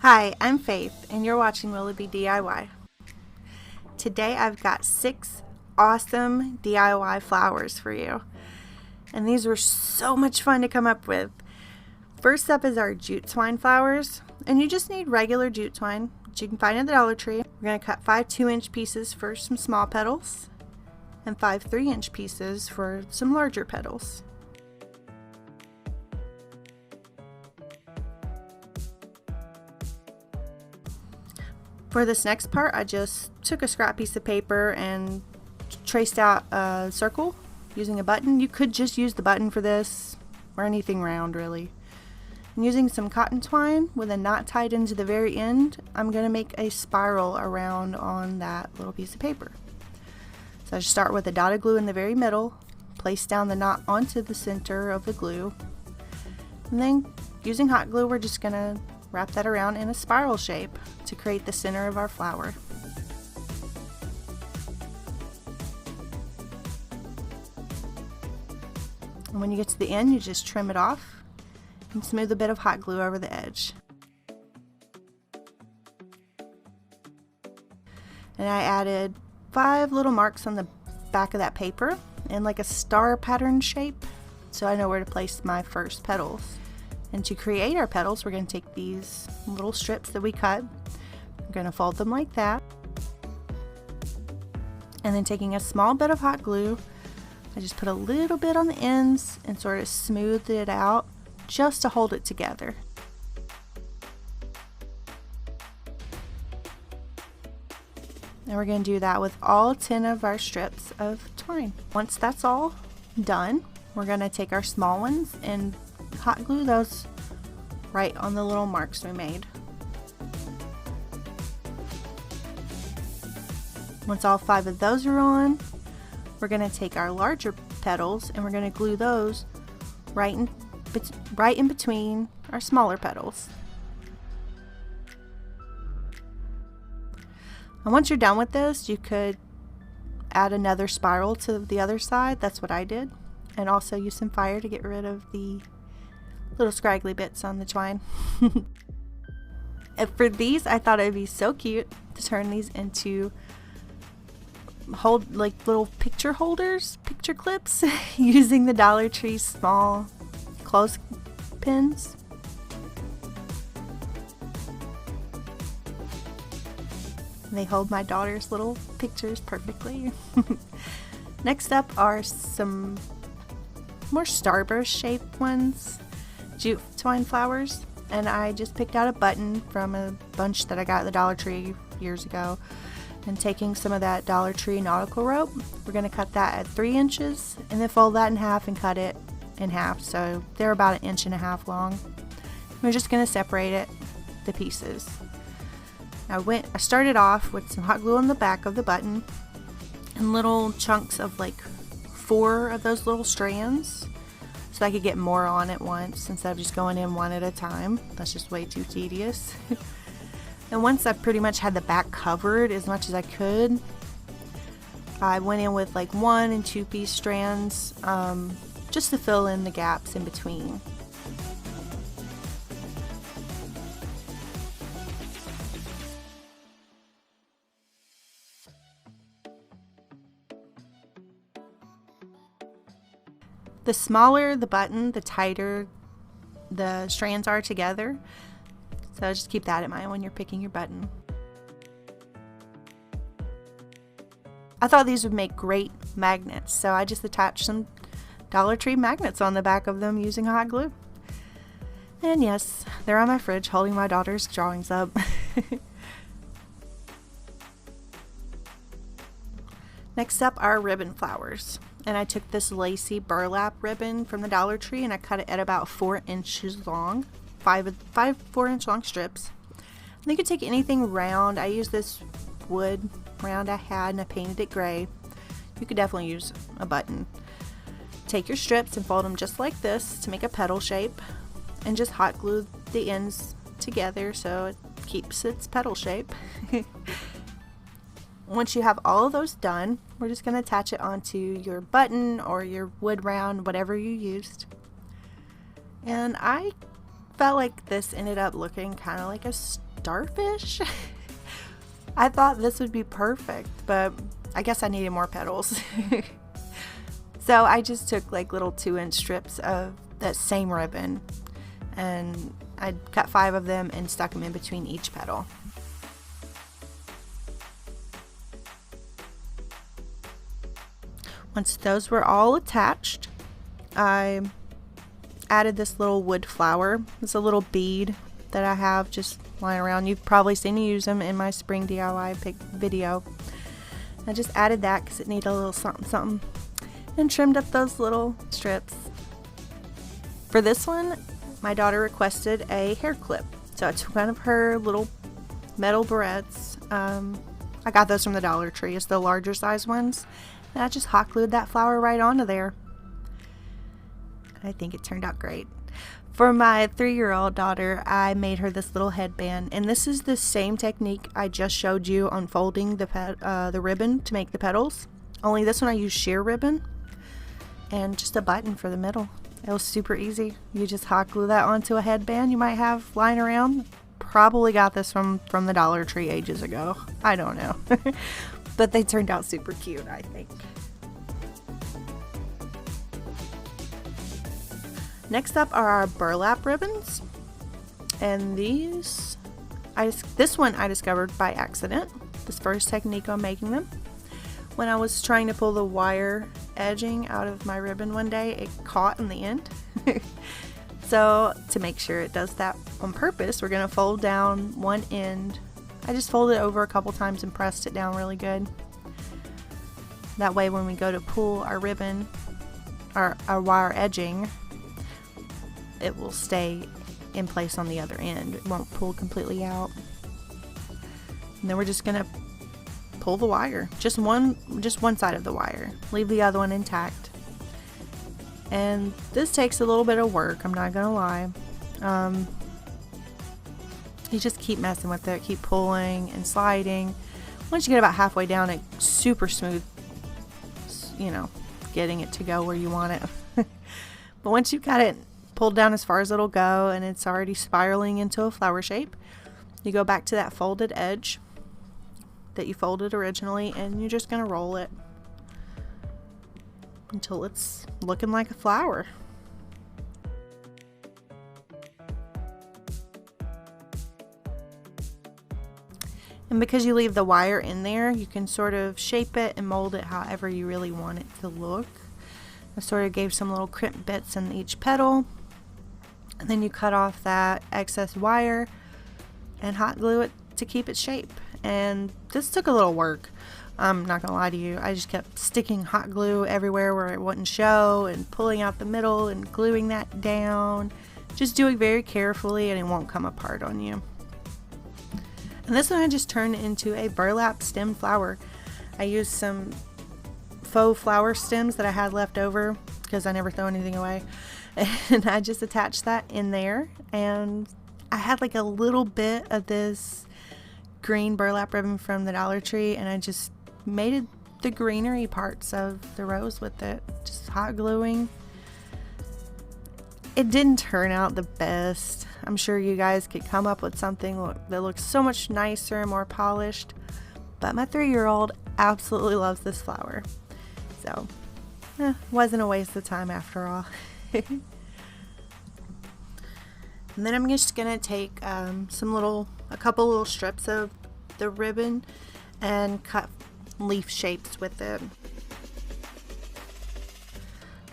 Hi, I'm Faith, and you're watching Willoughby DIY. Today I've got 6 awesome DIY flowers for you, and these were so much fun to come up with. First up is our jute twine flowers, and you just need regular jute twine, which you can find at the Dollar Tree. We're going to cut 5 2-inch pieces for some small petals, and 5 3-inch pieces for some larger petals. For this next part, I just took a scrap piece of paper and traced out a circle using a button. You could just use the button for this, or anything round really. And using some cotton twine with a knot tied into the very end, I'm going to make a spiral around on that little piece of paper. So I just start with a dot of glue in the very middle, place down the knot onto the center of the glue, and then using hot glue we're just going to wrap that around in a spiral shape to create the center of our flower. And when you get to the end, you just trim it off and smooth a bit of hot glue over the edge. And I added 5 little marks on the back of that paper in like a star pattern shape, so I know where to place my first petals. And to create our petals, we're going to take these little strips that we cut, we're going to fold them like that, and then taking a small bit of hot glue, I just put a little bit on the ends and sort of smoothed it out just to hold it together. And we're going to do that with all 10 of our strips of twine. Once that's all done, we're going to take our small ones and hot glue those right on the little marks we made. Once all 5 of those are on, we're going to take our larger petals and we're going to glue those right in between our smaller petals. And once you're done with this, you could add another spiral to the other side. That's what I did. And also use some fire to get rid of the little scraggly bits on the twine. And for these, I thought it would be so cute to turn these into little picture holders, picture clips, using the Dollar Tree small clothespins. They hold my daughter's little pictures perfectly. Next up are some more starburst shaped ones, jute twine flowers, and I just picked out a button from a bunch that I got at the Dollar Tree years ago, and taking some of that Dollar Tree nautical rope, we're going to cut that at 3 inches and then fold that in half and cut it in half, so they're about 1.5 inches long. We're just going to separate the pieces. I started off with some hot glue on the back of the button and little chunks of like 4 of those little strands, so I could get more on at once instead of just going in one at a time. That's just way too tedious. And once I pretty much had the back covered as much as I could, I went in with like 1 and 2 piece strands, just to fill in the gaps in between. The smaller the button, the tighter the strands are together. So just keep that in mind when you're picking your button. I thought these would make great magnets, so I just attached some Dollar Tree magnets on the back of them using hot glue. And yes, they're on my fridge holding my daughter's drawings up. Next up are ribbon flowers. And I took this lacy burlap ribbon from the Dollar Tree and I cut it at about 4 inches long, 5 4-inch long strips. And you could take anything round. I used this wood round I had and I painted it gray. You could definitely use a button. Take your strips and fold them just like this to make a petal shape, and just hot glue the ends together so it keeps its petal shape. Once you have all of those done, we're just going to attach it onto your button or your wood round, whatever you used. And I felt like this ended up looking kind of like a starfish. I thought this would be perfect, but I guess I needed more petals. So I just took like little 2-inch strips of that same ribbon, and I cut 5 of them and stuck them in between each petal. Once those were all attached, I added this little wood flower. It's a little bead that I have just lying around. You've probably seen me use them in my spring DIY pick video. I just added that because it needed a little something something, and trimmed up those little strips. For this one, my daughter requested a hair clip, so I took one of her little metal barrettes. I got those from the Dollar Tree. It's the larger size ones, and I just hot glued that flower right onto there. I think it turned out great. For my 3-year-old daughter, I made her this little headband, and this is the same technique I just showed you on folding the ribbon to make the petals. Only this one I used sheer ribbon and just a button for the middle. It was super easy. You just hot glue that onto a headband you might have lying around. Probably got this from the Dollar Tree ages ago. I don't know. But they turned out super cute, I think. Next up are our burlap ribbons, and this one I discovered by accident. This first technique on making them. When I was trying to pull the wire edging out of my ribbon one day, it caught in the end. So to make sure it does that on purpose, we're going to fold down one end. I just folded it over a couple times and pressed it down really good. That way when we go to pull our ribbon, our wire edging, it will stay in place on the other end. It won't pull completely out. And then we're just going to pull the wire, just one side of the wire, leave the other one intact. And this takes a little bit of work, I'm not gonna lie. You just keep messing with it, keep pulling and sliding. Once you get about halfway down, it's super smooth, you know, getting it to go where you want it. But once you've got it pulled down as far as it'll go and it's already spiraling into a flower shape, you go back to that folded edge that you folded originally, and you're just gonna roll it until it's looking like a flower. And because you leave the wire in there, you can sort of shape it and mold it however you really want it to look. I sort of gave some little crimp bits in each petal, and then you cut off that excess wire and hot glue it to keep its shape. And this took a little work. I'm not gonna lie to you. I just kept sticking hot glue everywhere where it wouldn't show, and pulling out the middle and gluing that down. Just do it very carefully and it won't come apart on you. And this one I just turned into a burlap stem flower. I used some faux flower stems that I had left over because I never throw anything away. And I just attached that in there, and I had like a little bit of this green burlap ribbon from the Dollar Tree, and I just made the greenery parts of the rose with it, just hot gluing. It didn't turn out the best. I'm sure you guys could come up with something that looks so much nicer and more polished, but my 3-year-old absolutely loves this flower, so wasn't a waste of time after all. And then I'm just gonna take a couple little strips of the ribbon and cut leaf shapes with it,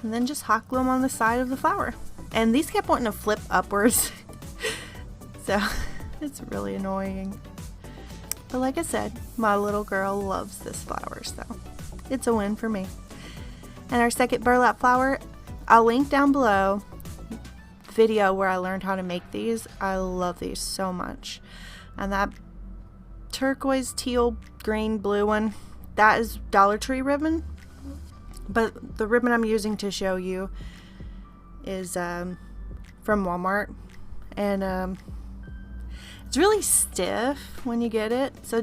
and then just hot glue them on the side of the flower. And these kept wanting to flip upwards, so it's really annoying. But like I said, my little girl loves this flower, so it's a win for me. And our second burlap flower, I'll link down below the video where I learned how to make these. I love these so much. And that turquoise, teal, green, blue one, that is Dollar Tree ribbon. But the ribbon I'm using to show you is from Walmart. And it's really stiff when you get it. So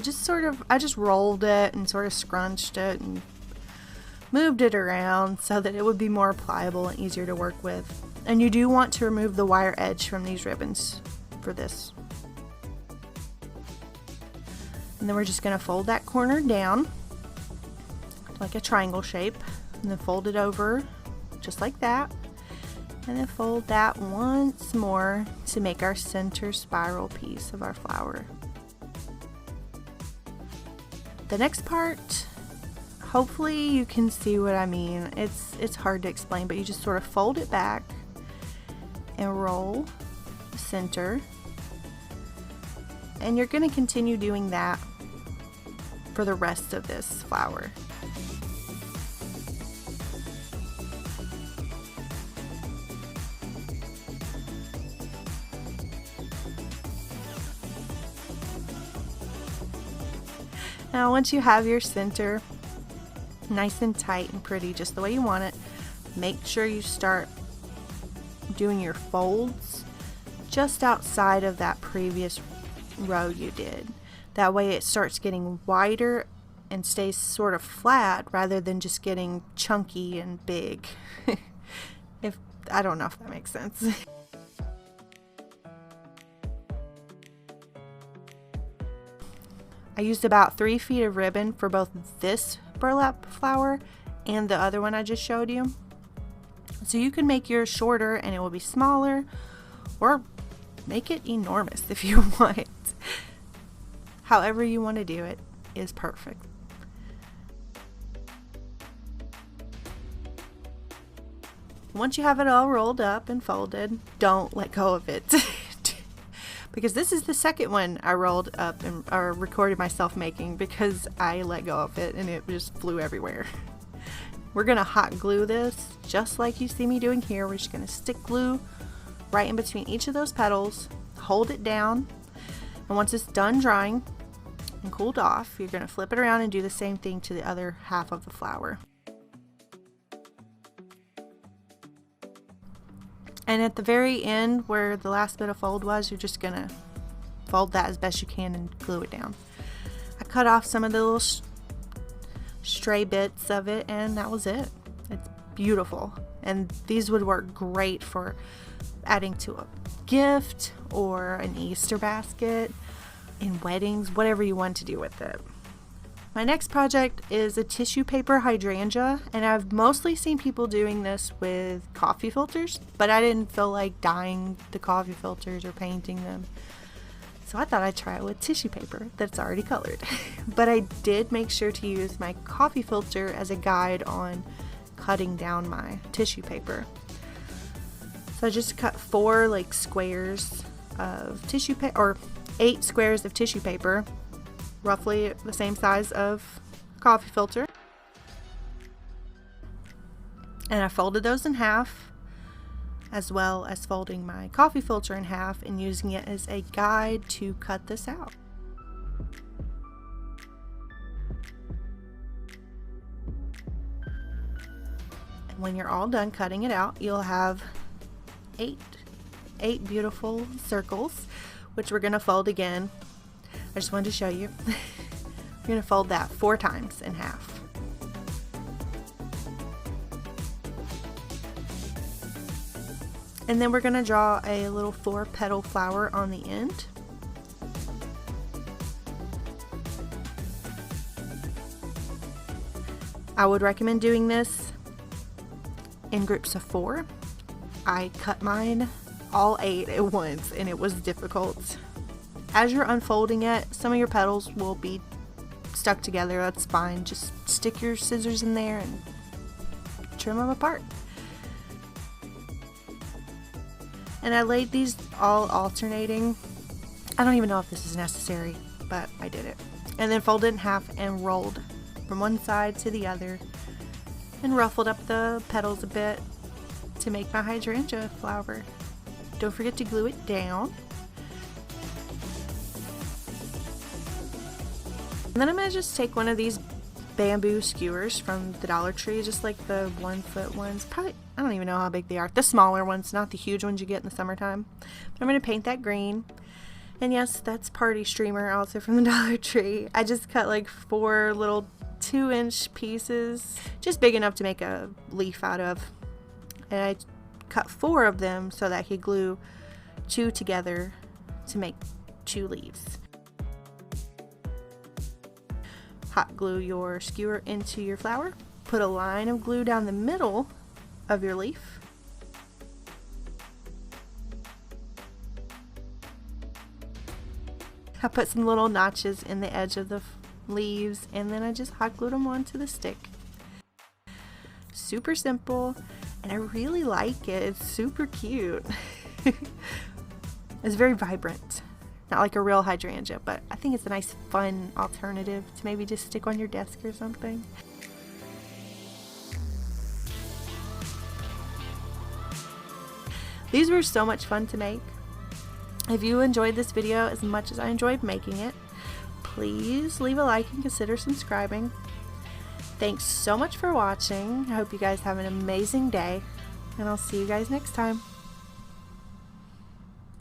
I just rolled it and sort of scrunched it and moved it around so that it would be more pliable and easier to work with. And you do want to remove the wire edge from these ribbons for this. And then we're just going to fold that corner down like a triangle shape, and then fold it over just like that, and then fold that once more to make our center spiral piece of our flower. The next part, hopefully you can see what I mean. It's hard to explain, but you just sort of fold it back and roll the center, and you're going to continue doing that for the rest of this flower. Now once you have your center nice and tight and pretty, just the way you want it, make sure you start doing your folds just outside of that previous row you did. That way it starts getting wider and stays sort of flat rather than just getting chunky and big. I don't know if that makes sense. I used about 3 feet of ribbon for both this burlap flower and the other one I just showed you. So you can make yours shorter and it will be smaller, or make it enormous if you want. However you want to do it is perfect. Once you have it all rolled up and folded, don't let go of it. Because this is the second one I rolled up and recorded myself making, because I let go of it and it just flew everywhere. We're going to hot glue this just like you see me doing here. We're just going to stick glue right in between each of those petals, hold it down, and once it's done drying and cooled off, you're going to flip it around and do the same thing to the other half of the flower. And at the very end where the last bit of fold was, you're just going to fold that as best you can and glue it down. I cut off some of the little stray bits of it, and that was it. It's beautiful. And these would work great for adding to a gift or an Easter basket, in weddings, whatever you want to do with it. My next project is a tissue paper hydrangea, and I've mostly seen people doing this with coffee filters, but I didn't feel like dyeing the coffee filters or painting them. So I thought I'd try it with tissue paper that's already colored. But I did make sure to use my coffee filter as a guide on cutting down my tissue paper. So I just cut 4 squares of tissue paper, or 8 squares of tissue paper, roughly the same size of coffee filter, and I folded those in half, as well as folding my coffee filter in half and using it as a guide to cut this out. And when you're all done cutting it out, you'll have eight beautiful circles, which we're going to fold again. I just wanted to show you. We're going to fold that 4 times in half. And then we're going to draw a little 4-petal flower on the end. I would recommend doing this in groups of 4. I cut mine all 8 at once, and it was difficult. As you're unfolding it, some of your petals will be stuck together. That's fine. Just stick your scissors in there and trim them apart. And I laid these all alternating. I don't even know if this is necessary, but I did it. And then folded in half and rolled from one side to the other and ruffled up the petals a bit to make my hydrangea flower. Don't forget to glue it down. And then I'm going to just take one of these bamboo skewers from the Dollar Tree, just like the 1-foot ones. Probably, I don't even know how big they are. The smaller ones, not the huge ones you get in the summertime. But I'm going to paint that green. And yes, that's Party Streamer, also from the Dollar Tree. I just cut 4 little 2-inch pieces, just big enough to make a leaf out of. And I cut 4 of them so that I could glue 2 together to make 2 leaves. Hot glue your skewer into your flower. Put a line of glue down the middle of your leaf. I put some little notches in the edge of the leaves, and then I just hot glued them onto the stick. Super simple, and I really like it. It's super cute. It's very vibrant. Not like a real hydrangea, but I think it's a nice fun alternative to maybe just stick on your desk or something. These were so much fun to make. If you enjoyed this video as much as I enjoyed making it, please leave a like and consider subscribing. Thanks so much for watching. I hope you guys have an amazing day, and I'll see you guys next time.